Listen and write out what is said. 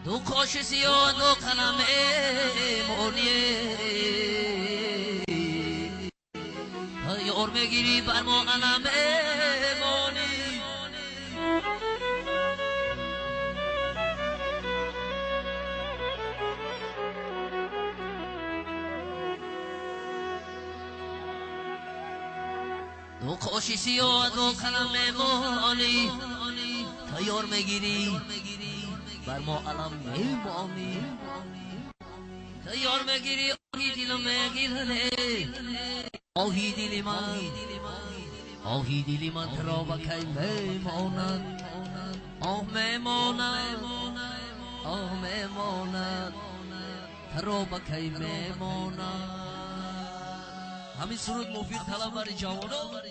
دو کاشی و دو کلمه مونی یار میگیری بر ما علمه مونی دو کاشی و دو کلمه مونی یار میگیری بر ما علم میمانی یار میگیری آهی دل میگیرنه آهی دل من ترا بکی میماند آه میماند آه میماند ترا بکی میماند همین سرود مفید طلب بر جوانان